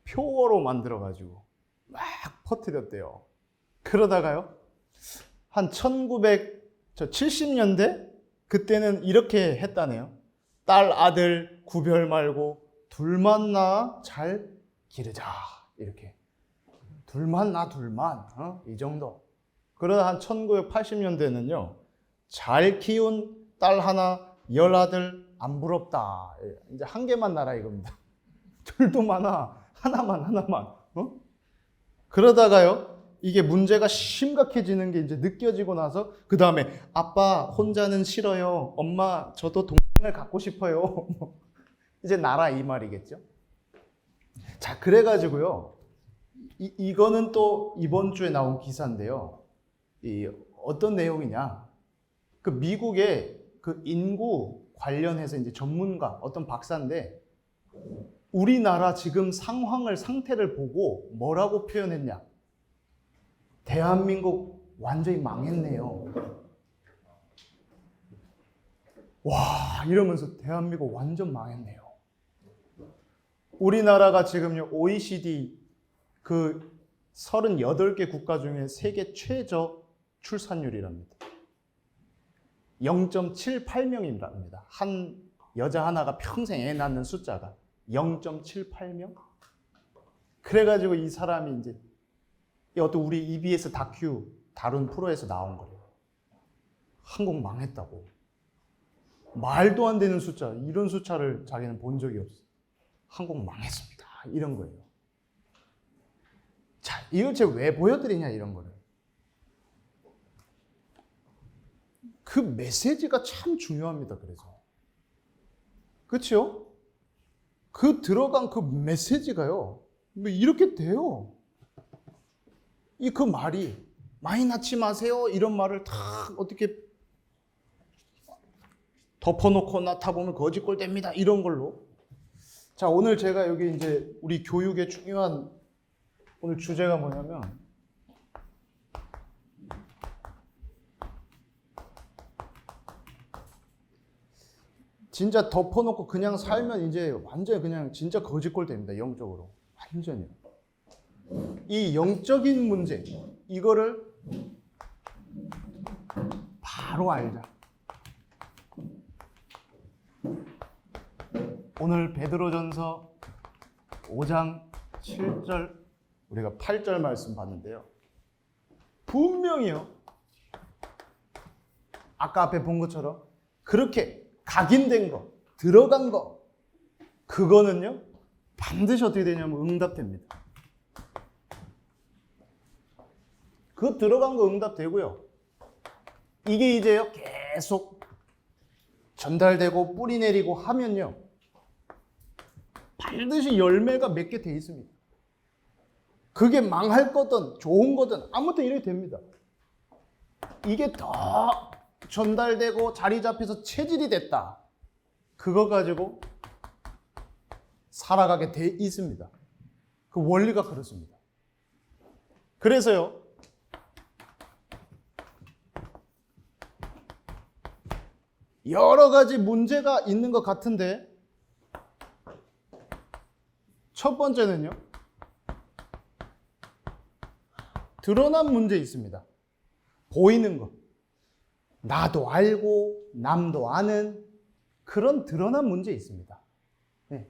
표어로 만들어가지고 막 퍼뜨렸대요. 그러다가요, 한 1970년대 그때는 이렇게 했다네요. 딸, 아들 구별 말고 둘만 낳아 잘 기르자. 이렇게. 둘만 낳아, 둘만. 이 정도. 그러다 한 1980년대는요, 잘 키운 딸 하나, 10아들 안 부럽다. 이제 한 개만 낳아라 이겁니다. 둘도 많아. 하나만. 그러다가요, 이게 문제가 심각해지는 게 이제 느껴지고 나서 그 다음에 아빠 혼자는 싫어요. 엄마 저도 동생을 갖고 싶어요. 이제 나라 이 말이겠죠. 자, 그래가지고요, 이거는 또 이번 주에 나온 기사인데요. 어떤 내용이냐? 그 미국의 그 인구 관련해서 이제 전문가, 어떤 박사인데, 우리나라 지금 상태를 보고 뭐라고 표현했냐? 대한민국 완전히 망했네요. 와, 이러면서 대한민국 완전 망했네요. 우리나라가 지금요, OECD 그 38개 국가 중에 세계 최저 출산율이랍니다. 0.78명이랍니다. 한 여자 하나가 평생 애 낳는 숫자가 0.78명? 그래가지고 이 사람이 이제 어떤 우리 EBS 다큐 다룬 프로에서 나온 거예요. 한국 망했다고. 말도 안 되는 숫자, 이런 숫자를 자기는 본 적이 없어. 한국 망했습니다. 이런 거예요. 자, 이걸 제가 왜 보여드리냐, 이런 거를. 그 메시지가 참 중요합니다, 그래서. 그렇죠? 그 들어간 그 메시지가요, 뭐 이렇게 돼요. 그 말이, 많이 낳지 마세요, 이런 말을 다 어떻게 덮어놓고 나타보면 거짓골 됩니다, 이런 걸로. 자, 오늘 제가 여기 이제 우리 교육의 중요한 오늘 주제가 뭐냐면, 진짜 덮어놓고 그냥 살면 이제 완전히 그냥 진짜 거짓골 됩니다. 영적으로. 완전히. 이 영적인 문제, 이거를 바로 알자. 오늘 베드로전서 5장 7절, 우리가 8절 말씀 봤는데요. 분명히요, 아까 앞에 본 것처럼 그렇게 각인된 거, 들어간 거, 그거는요, 반드시 어떻게 되냐면 응답됩니다. 그 들어간 거 응답되고요. 이게 이제요, 계속 전달되고 뿌리 내리고 하면요, 반드시 열매가 맺게 돼 있습니다. 그게 망할 거든 좋은 거든 아무튼 이렇게 됩니다. 이게 더 전달되고 자리 잡혀서 체질이 됐다. 그거 가지고 살아가게 돼 있습니다. 그 원리가 그렇습니다. 그래서요, 여러 가지 문제가 있는 것 같은데, 첫 번째는요, 드러난 문제 있습니다. 보이는 거. 나도 알고 남도 아는 그런 드러난 문제 있습니다. 네.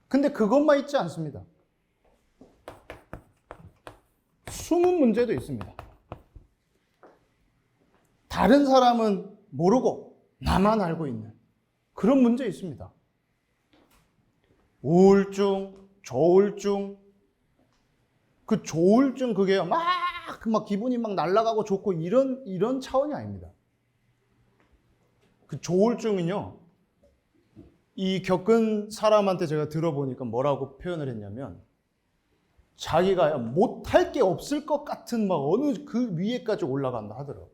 근데 그것만 있지 않습니다. 숨은 문제도 있습니다. 다른 사람은 모르고 나만 알고 있는 그런 문제 있습니다. 우울증, 조울증, 그 조울증 그게 막 기분이 막 날아가고 좋고 이런 차원이 아닙니다. 그 조울증은요, 이 겪은 사람한테 제가 들어보니까 뭐라고 표현을 했냐면, 자기가 못할 게 없을 것 같은 막 어느 그 위에까지 올라간다 하더라고요.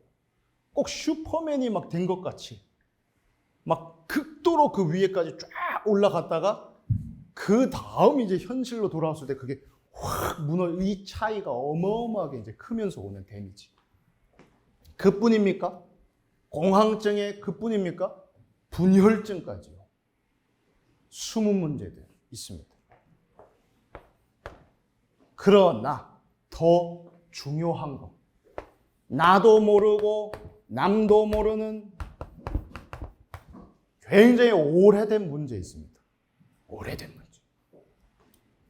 꼭 슈퍼맨이 막 된 것 같이 막 극도로 그 위에까지 쫙 올라갔다가 그 다음 이제 현실로 돌아왔을 때 그게 확 이 차이가 어마어마하게 이제 크면서 오는 데미지. 그뿐입니까? 공황증의 그뿐입니까? 분열증까지요. 숨은 문제들 있습니다. 그러나 더 중요한 거, 나도 모르고 남도 모르는 굉장히 오래된 문제 있습니다. 오래된 문제.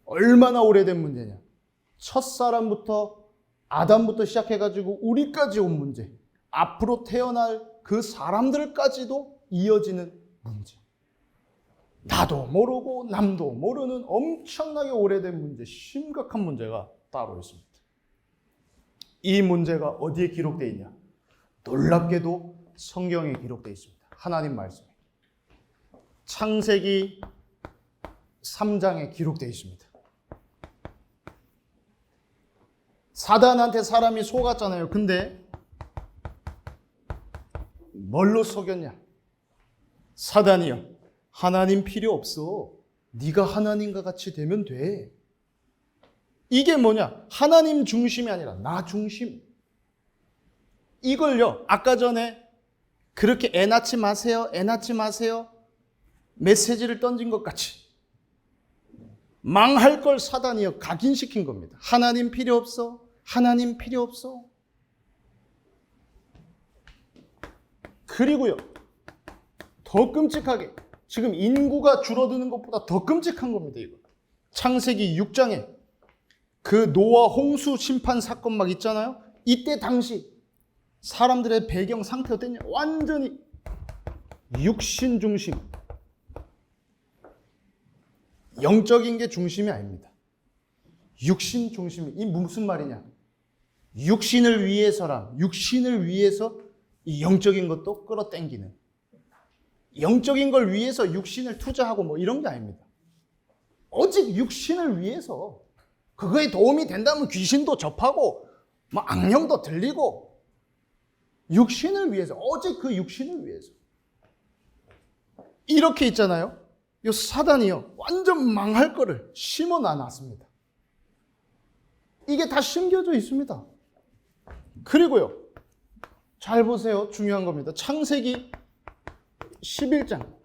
얼마나 오래된 문제냐. 첫사람부터 아담부터 시작해가지고 우리까지 온 문제, 앞으로 태어날 그 사람들까지도 이어지는 문제. 나도 모르고 남도 모르는 엄청나게 오래된 문제, 심각한 문제가 따로 있습니다. 이 문제가 어디에 기록되어 있냐? 놀랍게도 성경에 기록되어 있습니다. 하나님 말씀에. 창세기 3장에 기록되어 있습니다. 사단한테 사람이 속았잖아요. 근데 뭘로 속였냐? 사단이요. 하나님 필요 없어. 네가 하나님과 같이 되면 돼. 이게 뭐냐? 하나님 중심이 아니라 나 중심. 이걸요. 아까 전에 그렇게 애 낳지 마세요. 애 낳지 마세요. 메시지를 던진 것 같이 망할 걸 사단이요. 각인시킨 겁니다. 하나님 필요 없어. 하나님 필요 없어. 그리고요. 더 끔찍하게 지금 인구가 줄어드는 것보다 더 끔찍한 겁니다. 이거. 창세기 6장에 그 노아 홍수 심판 사건 막 있잖아요. 이때 당시 사람들의 배경 상태 어땠냐? 완전히 육신 중심. 영적인 게 중심이 아닙니다. 육신 중심이. 이 무슨 말이냐? 육신을 위해서란, 육신을 위해서 이 영적인 것도 끌어당기는. 영적인 걸 위해서 육신을 투자하고 뭐 이런 게 아닙니다. 오직 육신을 위해서 그거에 도움이 된다면 귀신도 접하고 뭐 악령도 들리고 육신을 위해서, 오직 그 육신을 위해서. 이렇게 있잖아요. 이 사단이요. 완전 망할 거를 심어놨습니다. 이게 다 심겨져 있습니다. 그리고요. 잘 보세요. 중요한 겁니다. 창세기 11장.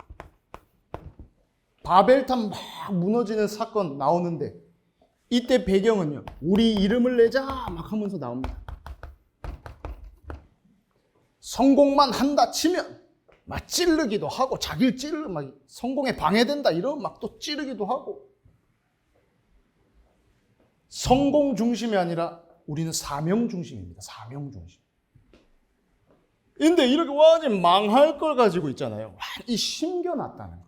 바벨탑 막 무너지는 사건 나오는데 이때 배경은요. 우리 이름을 내자 막 하면서 나옵니다. 성공만 한다 치면 막 찌르기도 하고 자기를 찌르 막 성공에 방해된다 이러면 막 또 찌르기도 하고. 성공 중심이 아니라 우리는 사명 중심입니다. 사명 중심. 근데 이렇게 완전 망할 걸 가지고 있잖아요. 이 심겨놨다는 거.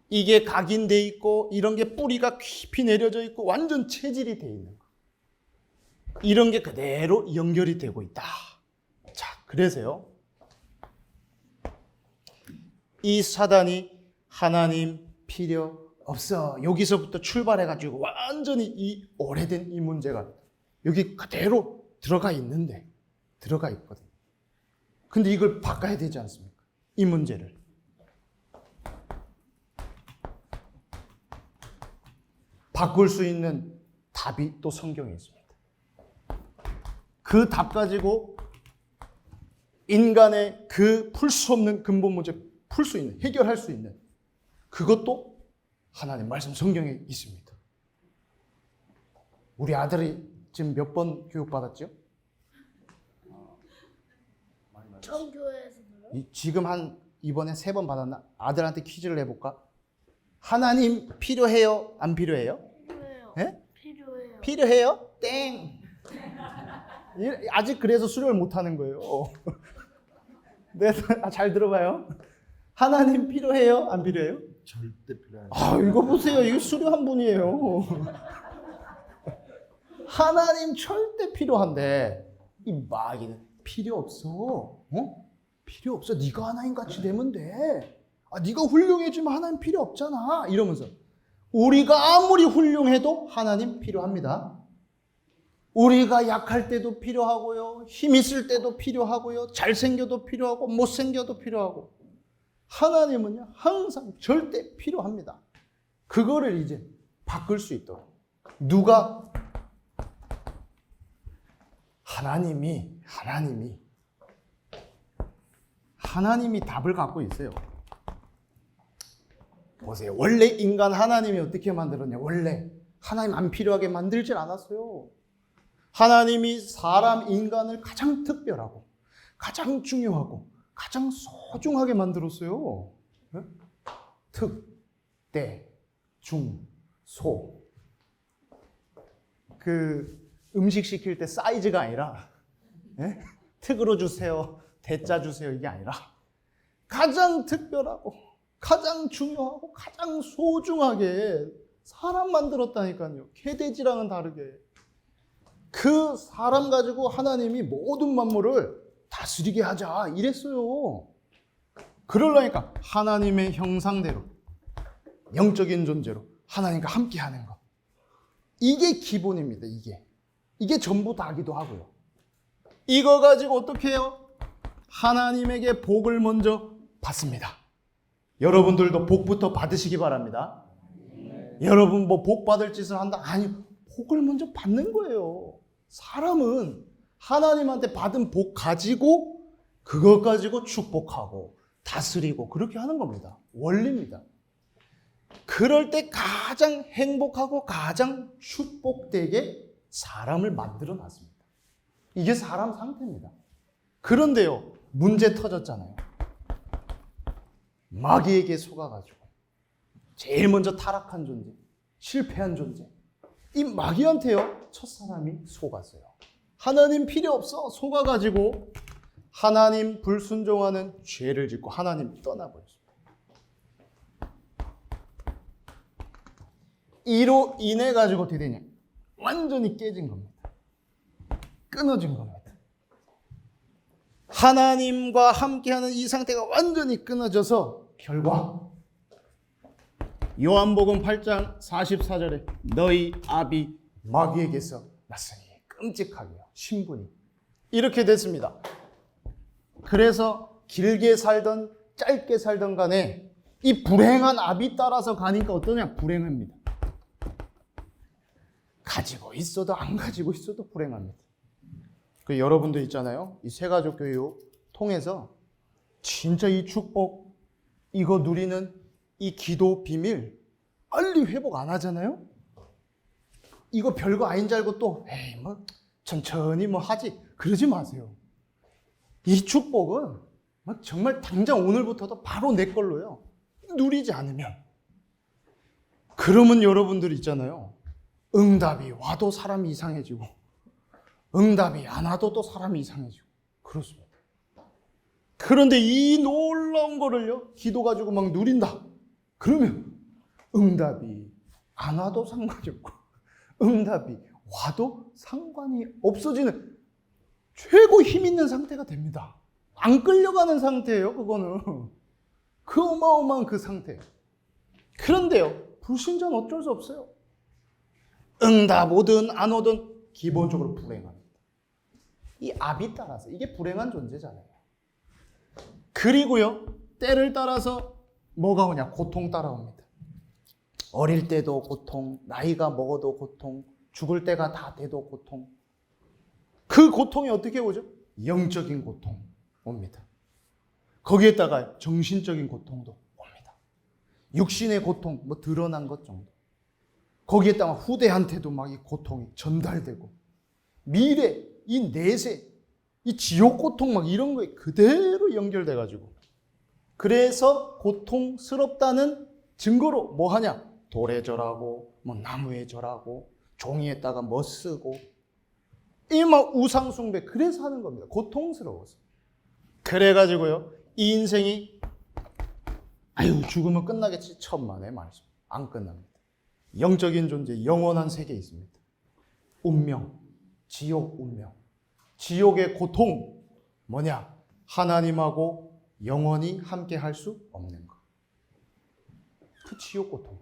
이게 각인돼 있고 이런 게 뿌리가 깊이 내려져 있고 완전 체질이 돼 있는 거. 이런 게 그대로 연결이 되고 있다. 자, 그래서요. 이 사단이 하나님 필요 없어. 여기서부터 출발해가지고 완전히 이 오래된 이 문제가 여기 그대로 들어가 있는데, 들어가 있거든요. 근데 이걸 바꿔야 되지 않습니까? 이 문제를. 바꿀 수 있는 답이 또 성경에 있습니다. 그 답 가지고 인간의 그 풀 수 없는 근본 문제 풀 수 있는, 해결할 수 있는 그것도 하나님 말씀 성경에 있습니다. 우리 아들이 지금 몇 번 교육받았죠? 처음 교회에서요? 지금 한 이번에 3번 받았나? 아들한테 퀴즈를 내볼까? 하나님 필요해요? 안 필요해요? 필요해요. 예? 필요해요. 필요해요? 땡. 아직 그래서 수료를 못 하는 거예요. 네, 잘 들어봐요. 하나님 필요해요? 안 필요해요? 절대 필요해요. 아, 이거 보세요. 이거 수료 한 분이에요. 하나님 절대 필요한데 이 마귀는 필요 없어. 어? 필요 없어. 네가 하나님 같이 되면 돼. 아, 네가 훌륭해지면 하나님 필요 없잖아. 이러면서 우리가 아무리 훌륭해도 하나님 필요합니다. 우리가 약할 때도 필요하고요. 힘 있을 때도 필요하고요. 잘생겨도 필요하고 못생겨도 필요하고. 하나님은요. 항상 절대 필요합니다. 그거를 이제 바꿀 수 있도록. 누가? 하나님이 답을 갖고 있어요. 보세요. 원래 인간 하나님이 어떻게 만들었냐. 원래 하나님 안 필요하게 만들질 않았어요. 하나님이 사람, 인간을 가장 특별하고 가장 중요하고 가장 소중하게 만들었어요. 네? 특, 대, 중, 소. 그 음식 시킬 때 사이즈가 아니라 예? 특으로 주세요, 대짜 주세요 이게 아니라 가장 특별하고 가장 중요하고 가장 소중하게 사람 만들었다니까요. 개돼지랑은 다르게. 그 사람 가지고 하나님이 모든 만물을 다스리게 하자 이랬어요. 그러려니까 하나님의 형상대로 영적인 존재로 하나님과 함께하는 것. 이게 기본입니다. 이게 전부 다기도 하고요. 이거 가지고 어떻게 해요? 하나님에게 복을 먼저 받습니다. 여러분들도 복부터 받으시기 바랍니다. 여러분 뭐 복 받을 짓을 한다? 아니, 복을 먼저 받는 거예요. 사람은 하나님한테 받은 복 가지고 그것 가지고 축복하고 다스리고 그렇게 하는 겁니다. 원리입니다. 그럴 때 가장 행복하고 가장 축복되게 사람을 만들어 놨습니다. 이게 사람 상태입니다. 그런데요, 문제 터졌잖아요. 마귀에게 속아가지고 제일 먼저 타락한 존재, 실패한 존재. 이 마귀한테요, 첫사람이 속았어요. 하나님 필요 없어 속아가지고 하나님 불순종하는 죄를 짓고 하나님 떠나버렸습니다. 이로 인해 가지고 어떻게 되냐? 완전히 깨진 겁니다. 끊어진 겁니다. 하나님과 함께하는 이 상태가 완전히 끊어져서 결과 요한복음 8장 44절에 너희 아비 마귀에게서 났으니 끔찍하게요. 신분이 이렇게 됐습니다. 그래서 길게 살던 짧게 살던 간에 이 불행한 아비 따라서 가니까 어떠냐? 불행합니다. 가지고 있어도 안 가지고 있어도 불행합니다. 그 여러분도 있잖아요. 이 새가족 교육 통해서 진짜 이 축복 이거 누리는 이 기도 비밀 빨리 회복 안 하잖아요. 이거 별거 아닌 줄 알고 또 에이 뭐 천천히 뭐 하지 그러지 마세요. 이 축복은 정말 당장 오늘부터도 바로 내 걸로요. 누리지 않으면 그러면 여러분들 있잖아요. 응답이 와도 사람이 이상해지고 응답이 안 와도 또 사람이 이상해지고 그렇습니다. 그런데 이 놀라운 거를요 기도 가지고 막 누린다. 그러면 응답이 안 와도 상관이 없고 응답이 와도 상관이 없어지는 최고 힘 있는 상태가 됩니다. 안 끌려가는 상태예요. 그거는 그 어마어마한 그 상태. 그런데요 불신자는 어쩔 수 없어요. 응답 오든 안 오든 기본적으로 불행합니다. 이 압이 따라서 이게 불행한 존재잖아요. 그리고요 때를 따라서 뭐가 오냐? 고통 따라옵니다. 어릴 때도 고통, 나이가 먹어도 고통, 죽을 때가 다 돼도 고통. 그 고통이 어떻게 오죠? 영적인 고통 옵니다. 거기에다가 정신적인 고통도 옵니다. 육신의 고통, 뭐 드러난 것 정도. 거기에다가 후대한테도 막 이 고통이 전달되고 미래, 이 내세, 이 지옥 고통 막 이런 거에 그대로 연결돼가지고 그래서 고통스럽다는 증거로 뭐 하냐? 돌에 절하고 뭐 나무에 절하고 종이에다가 뭐 쓰고 이 막 우상 숭배 그래서 하는 겁니다. 고통스러워서. 그래가지고요 이 인생이 아유 죽으면 끝나겠지 천만의 말씀 안 끝납니다. 영적인 존재 영원한 세계에 있습니다. 운명, 지옥 운명. 지옥의 고통 뭐냐? 하나님하고 영원히 함께 할 수 없는 것. 그 지옥 고통.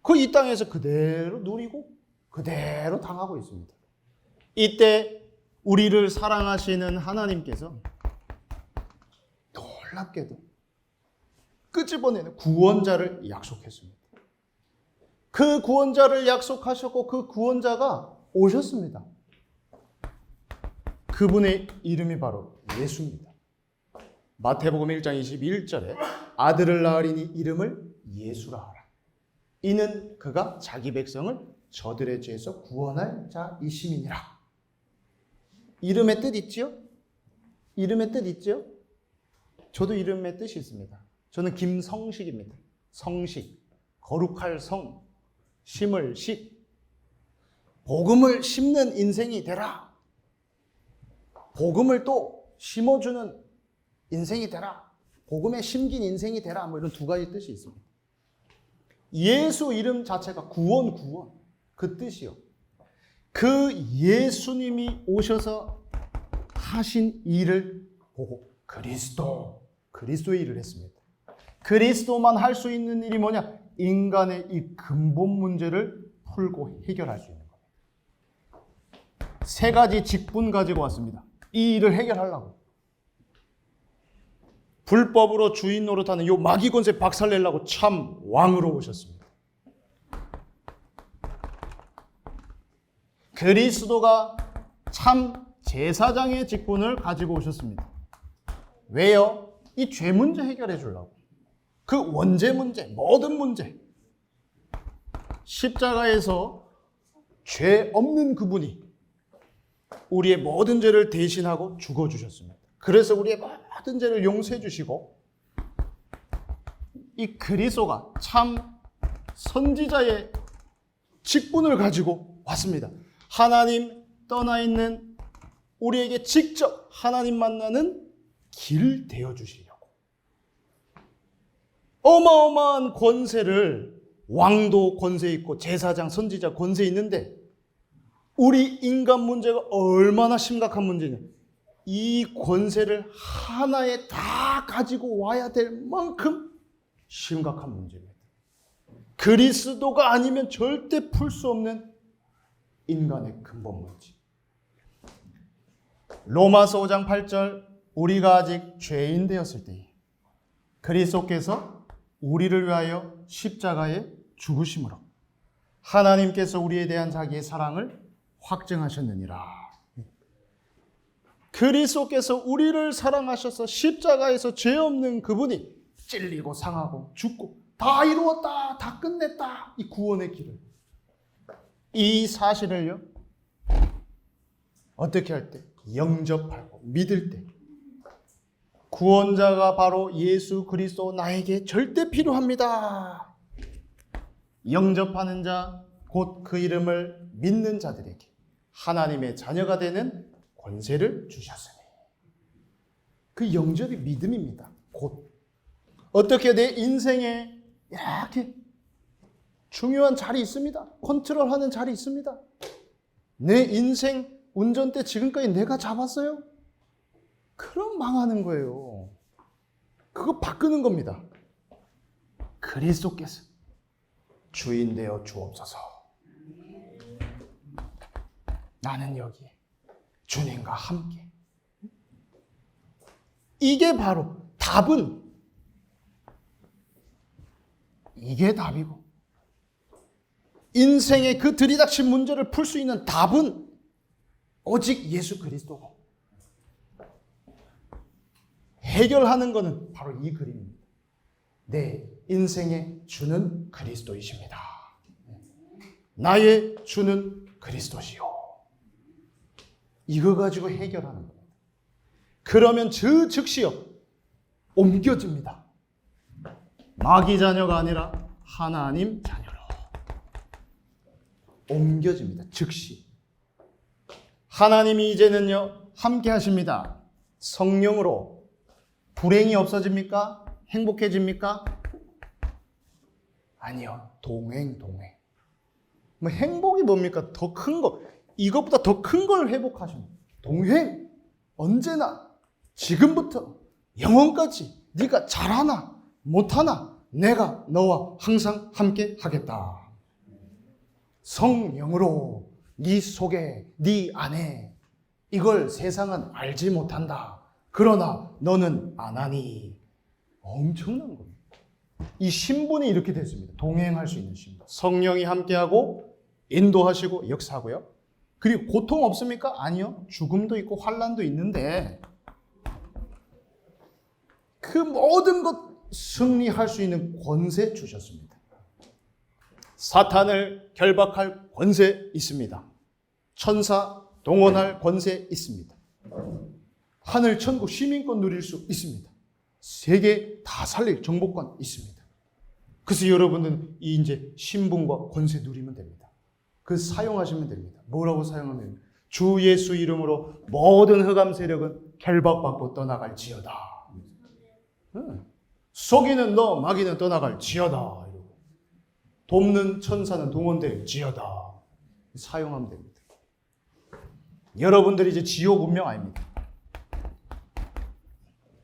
그 이 땅에서 그대로 누리고 그대로 당하고 있습니다. 이때 우리를 사랑하시는 하나님께서 놀랍게도 끄집어내는 구원자를 약속했습니다. 그 구원자를 약속하셨고 그 구원자가 오셨습니다. 그분의 이름이 바로 예수입니다. 마태복음 1장 21절에 아들을 낳으리니 이름을 예수라 하라. 이는 그가 자기 백성을 저들의 죄에서 구원할 자이심이니라. 이름의 뜻 있지요? 이름의 뜻 있지요? 저도 이름의 뜻이 있습니다. 저는 김성식입니다. 성식, 거룩할 성, 심을 식, 복음을 심는 인생이 되라. 복음을 또 심어주는 인생이 되라. 복음에 심긴 인생이 되라. 뭐 이런 두 가지 뜻이 있습니다. 예수 이름 자체가 구원, 그 뜻이요. 그 예수님이 오셔서 하신 일을 보고 그리스도의 일을 했습니다. 그리스도만 할 수 있는 일이 뭐냐? 인간의 이 근본 문제를 풀고 해결할 수 있는 겁니다. 세 가지 직분 가지고 왔습니다. 이 일을 해결하려고. 불법으로 주인 노릇하는 요 마귀 권세 박살내려고 참 왕으로 오셨습니다. 그리스도가 참 제사장의 직분을 가지고 오셨습니다. 왜요? 이 죄 문제 해결해 주려고. 그 원죄 문제, 모든 문제. 십자가에서 죄 없는 그분이 우리의 모든 죄를 대신하고 죽어주셨습니다. 그래서 우리의 모든 죄를 용서해 주시고 이 그리스도가 참 선지자의 직분을 가지고 왔습니다. 하나님 떠나 있는 우리에게 직접 하나님 만나는 길 되어 주시려고. 어마어마한 권세를, 왕도 권세 있고 제사장, 선지자 권세 있는데 우리 인간 문제가 얼마나 심각한 문제냐. 이 권세를 하나에 다 가지고 와야 될 만큼 심각한 문제입니다. 그리스도가 아니면 절대 풀 수 없는 인간의 근본 문제. 로마서 5장 8절, 우리가 아직 죄인 되었을 때에 그리스도께서 우리를 위하여 십자가에 죽으심으로 하나님께서 우리에 대한 자기의 사랑을 확증하셨느니라. 그리스도께서 우리를 사랑하셔서 십자가에서 죄 없는 그분이 찔리고 상하고 죽고 다 이루었다, 다 끝냈다, 이 구원의 길을. 이 사실을요, 어떻게 할 때? 영접하고 믿을 때. 구원자가 바로 예수 그리스도 나에게 절대 필요합니다. 영접하는 자, 곧 그 이름을 믿는 자들에게 하나님의 자녀가 되는 권세를 주셨으니. 그 영접이 믿음입니다. 곧. 어떻게 내 인생에 이렇게 중요한 자리 있습니다. 컨트롤하는 자리 있습니다. 내 인생 운전대 지금까지 내가 잡았어요? 그럼 망하는 거예요. 그거 바꾸는 겁니다. 그리스도께서 주인 되어 주옵소서. 나는 여기에 주님과 함께. 이게 바로 답은, 이게 답이고, 인생의 그 들이닥친 문제를 풀 수 있는 답은 오직 예수 그리스도고, 해결하는 것은 바로 이 그림입니다. 내 인생의 주는 그리스도이십니다. 나의 주는 그리스도시요. 이거 가지고 해결하는 겁니다. 그러면 즉시요 옮겨집니다. 마귀 자녀가 아니라 하나님 자녀로 옮겨집니다. 즉시. 하나님이 이제는요 함께 하십니다. 성령으로. 불행이 없어집니까? 행복해집니까? 아니요. 동행. 뭐 행복이 뭡니까? 더 큰 거. 이것보다 더 큰 걸 회복하십니다. 동행. 언제나 지금부터 영원까지 네가 잘하나 못하나 내가 너와 항상 함께 하겠다. 성령으로 네 속에 네 안에 이걸 세상은 알지 못한다. 그러나 너는 아나니. 엄청난 겁니다. 이 신분이 이렇게 됐습니다. 동행할 수 있는 신분. 성령이 함께하고 인도하시고 역사하고요. 그리고 고통 없습니까? 아니요. 죽음도 있고 환난도 있는데 그 모든 것 승리할 수 있는 권세 주셨습니다. 사탄을 결박할 권세 있습니다. 천사 동원할 권세 있습니다. 하늘 천국 시민권 누릴 수 있습니다. 세계 다 살릴 정복권 있습니다. 그래서 여러분은 이 이제 신분과 권세 누리면 됩니다. 그 사용하시면 됩니다. 뭐라고 사용하면 됩니까? 주 예수 이름으로 모든 흑암 세력은 결박받고 떠나갈지어다. 속이는 너 마귀는 떠나갈지어다. 돕는 천사는 동원될지어다. 사용하면 됩니다. 여러분들이 이제 지옥 운명 아닙니다.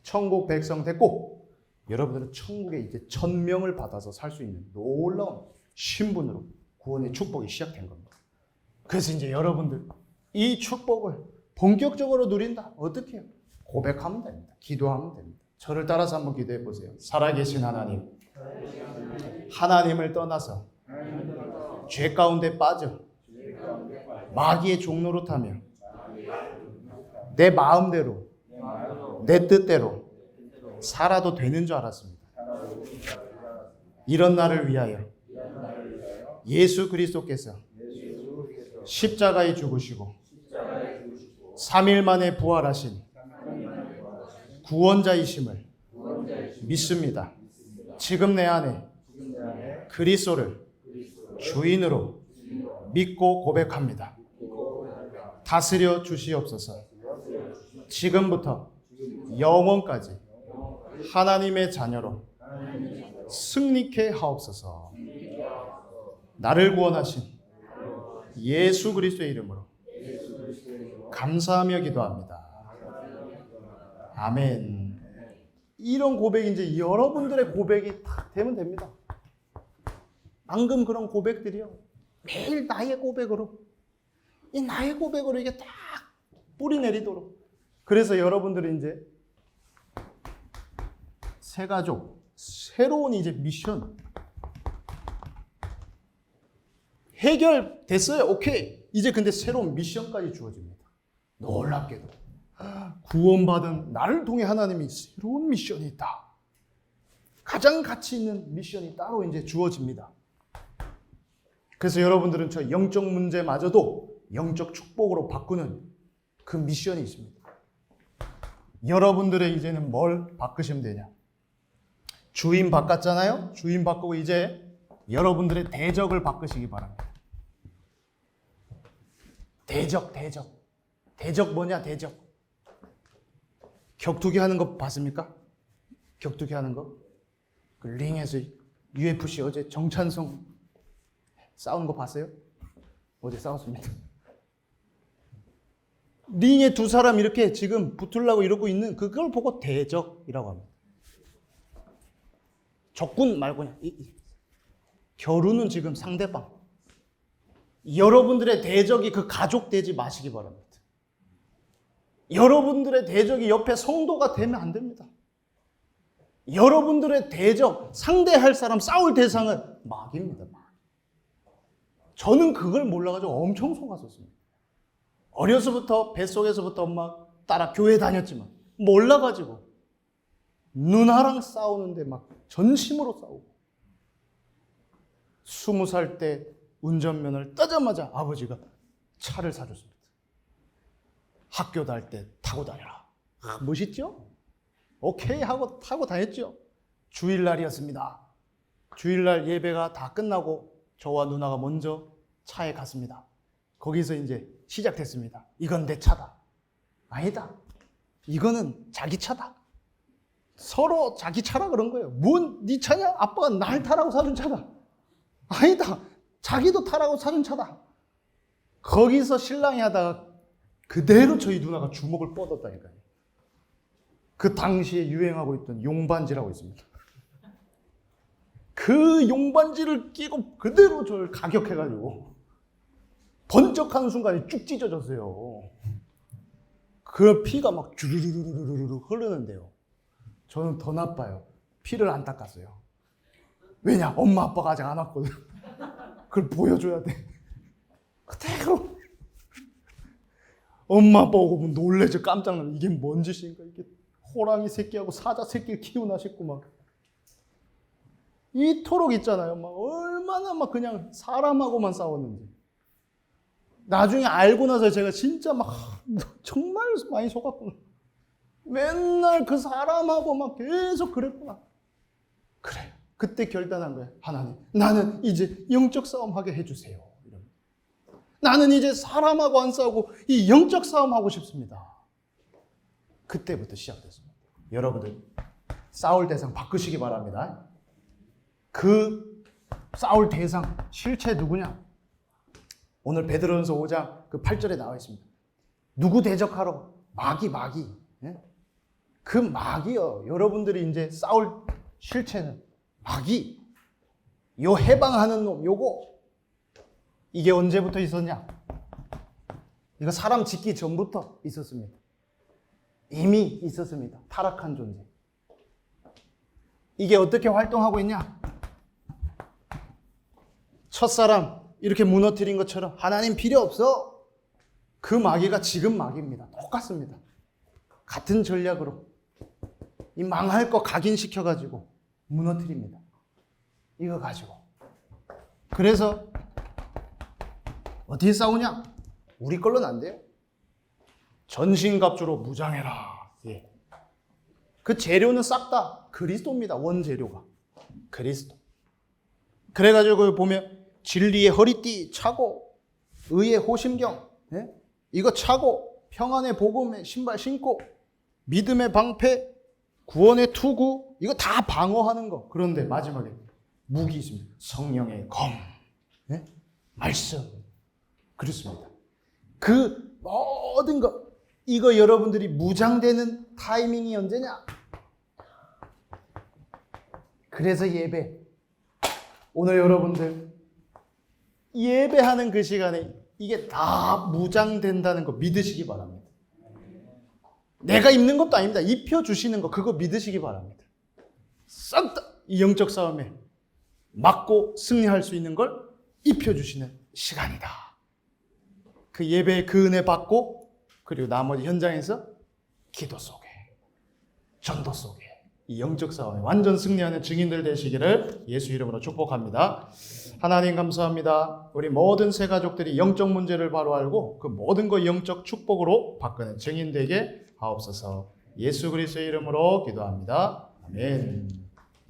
천국 백성 됐고 여러분들은 천국에 이제 천명을 받아서 살 수 있는 놀라운 신분으로 구원의 축복이 시작된 겁니다. 그래서 이제 여러분들 이 축복을 본격적으로 누린다. 어떻게 해요? 고백하면 됩니다. 기도하면 됩니다. 저를 따라서 한번 기도해 보세요. 살아계신 하나님, 하나님을 떠나서 죄 가운데 빠져 마귀의 종로로 타며 내 마음대로 내 뜻대로 살아도 되는 줄 알았습니다. 이런 날을 위하여 예수 그리스도께서 십자가에 죽으시고 3일 만에 부활하신 구원자이심을 믿습니다. 지금 내 안에 그리스도를 주인으로 믿고 고백합니다. 다스려 주시옵소서. 지금부터 영원까지 하나님의 자녀로 승리케 하옵소서. 나를 구원하신 예수 그리스도의 이름으로 감사하며 기도합니다. 아멘. 이런 고백이 이제 여러분들의 고백이 딱 되면 됩니다. 방금 그런 고백들이요. 매일 나의 고백으로, 이 나의 고백으로 이게 딱 뿌리 내리도록. 그래서 여러분들이 이제 새 가족, 새로운 이제 미션 해결됐어요. 오케이. 이제 근데 새로운 미션까지 주어집니다. 놀랍게도 구원받은 나를 통해 하나님이 새로운 미션이 있다. 가장 가치 있는 미션이 따로 이제 주어집니다. 그래서 여러분들은 저 영적 문제마저도 영적 축복으로 바꾸는 그 미션이 있습니다. 여러분들의 이제는 뭘 바꾸시면 되냐? 주인 바꿨잖아요? 주인 바꾸고 이제 여러분들의 대적을 바꾸시기 바랍니다. 대적. 대적 뭐냐, 대적. 격투기 하는 거 봤습니까? 격투기 하는 거? 그 링에서 UFC 어제 정찬성 싸우는 거 봤어요? 어제 싸웠습니다. 링에 두 사람 이렇게 지금 붙으려고 이러고 있는 그걸 보고 대적이라고 합니다. 적군 말고 그냥 겨루는 지금 상대방. 여러분들의 대적이 그 가족 되지 마시기 바랍니다. 여러분들의 대적이 옆에 성도가 되면 안 됩니다. 여러분들의 대적, 상대할 사람, 싸울 대상은 마귀입니다. 저는 그걸 몰라가지고 엄청 속았었습니다. 어려서부터 뱃속에서부터 엄마 따라 교회 다녔지만 몰라가지고 누나랑 싸우는데 막 전심으로 싸우고 20살 때 운전면허를 따자마자 아버지가 차를 사줬습니다. 학교 다닐 때 타고 다녀라. 멋있죠? 오케이 하고 타고 다녔죠. 주일날이었습니다. 주일날 예배가 다 끝나고 저와 누나가 먼저 차에 갔습니다. 거기서 이제 시작됐습니다. 이건 내 차다. 아니다. 이거는 자기 차다. 서로 자기 차라 그런 거예요. 뭔 네 차냐? 아빠가 날 타라고 사준 차다. 아니다. 자기도 타라고 사준 차다. 거기서 신랑이 하다가 그대로 저희 누나가 주먹을 뻗었다니까요. 그 당시에 유행하고 있던 용반지라고 있습니다. 그 용반지를 끼고 그대로 저를 가격해가지고 번쩍하는 순간에 쭉 찢어졌어요. 그 피가 막 주르르르르르 흐르는데요. 저는 더 나빠요. 피를 안 닦았어요. 왜냐? 엄마 아빠가 아직 안 왔거든. 그걸 보여줘야 돼. 그대로. 엄마 아빠 오고 놀래죠. 깜짝 놀라. 이게 뭔 짓인가? 이게 호랑이 새끼하고 사자 새끼를 키우나 싶고 막. 이토록 있잖아요. 막 얼마나 막 그냥 사람하고만 싸웠는지. 나중에 알고 나서 제가 진짜 막 정말 많이 속았구나. 맨날 그 사람하고 막 계속 그랬구나. 그래. 그때 결단한 거예요. 하나님, 나는 이제 영적 싸움 하게 해주세요. 나는 이제 사람하고 안 싸우고 이 영적 싸움 하고 싶습니다. 그때부터 시작됐습니다. 여러분들 싸울 대상 바꾸시기 바랍니다. 그 싸울 대상 실체 누구냐? 오늘 베드로전서 5장 그 8절에 나와 있습니다. 누구 대적하러? 마귀. 예? 그 마귀요. 여러분들이 이제 싸울 실체는 마귀. 요 해방하는 놈 요거. 이게 언제부터 있었냐? 이거 사람 짓기 전부터 있었습니다. 이미 있었습니다. 타락한 존재. 이게 어떻게 활동하고 있냐? 첫사람 이렇게 무너뜨린 것처럼 하나님 필요 없어. 그 마귀가 지금 마귀입니다. 똑같습니다. 같은 전략으로 이 망할 거 각인시켜가지고 무너뜨립니다. 이거 가지고. 그래서 어떻게 싸우냐? 우리 걸로는 안 돼요. 전신갑주로 무장해라. 예. 그 재료는 싹 다 그리스도입니다. 원재료가. 그리스도. 그래가지고 보면 진리의 허리띠 차고 의의 호심경 예? 이거 차고 평안의 복음의 신발 신고 믿음의 방패 구원의 투구 이거 다 방어하는 거. 그런데 마지막에 무기 있습니다. 성령의 검 예? 말씀. 그렇습니다. 그 모든 거 이거 여러분들이 무장되는 타이밍이 언제냐? 그래서 예배. 오늘 여러분들 예배하는 그 시간에 이게 다 무장된다는 거 믿으시기 바랍니다. 내가 입는 것도 아닙니다. 입혀주시는 거 그거 믿으시기 바랍니다. 싹 다 이 영적 싸움에 맞고 승리할 수 있는 걸 입혀주시는 시간이다. 그 예배의 그 은혜 받고 그리고 나머지 현장에서 기도 속에 전도 속에 이 영적 싸움에 완전 승리하는 증인들 되시기를 예수 이름으로 축복합니다. 하나님 감사합니다. 우리 모든 새 가족들이 영적 문제를 바로 알고 그 모든 거 영적 축복으로 바꾸는 증인 되게 하옵소서. 예수 그리스도의 이름으로 기도합니다. 아멘.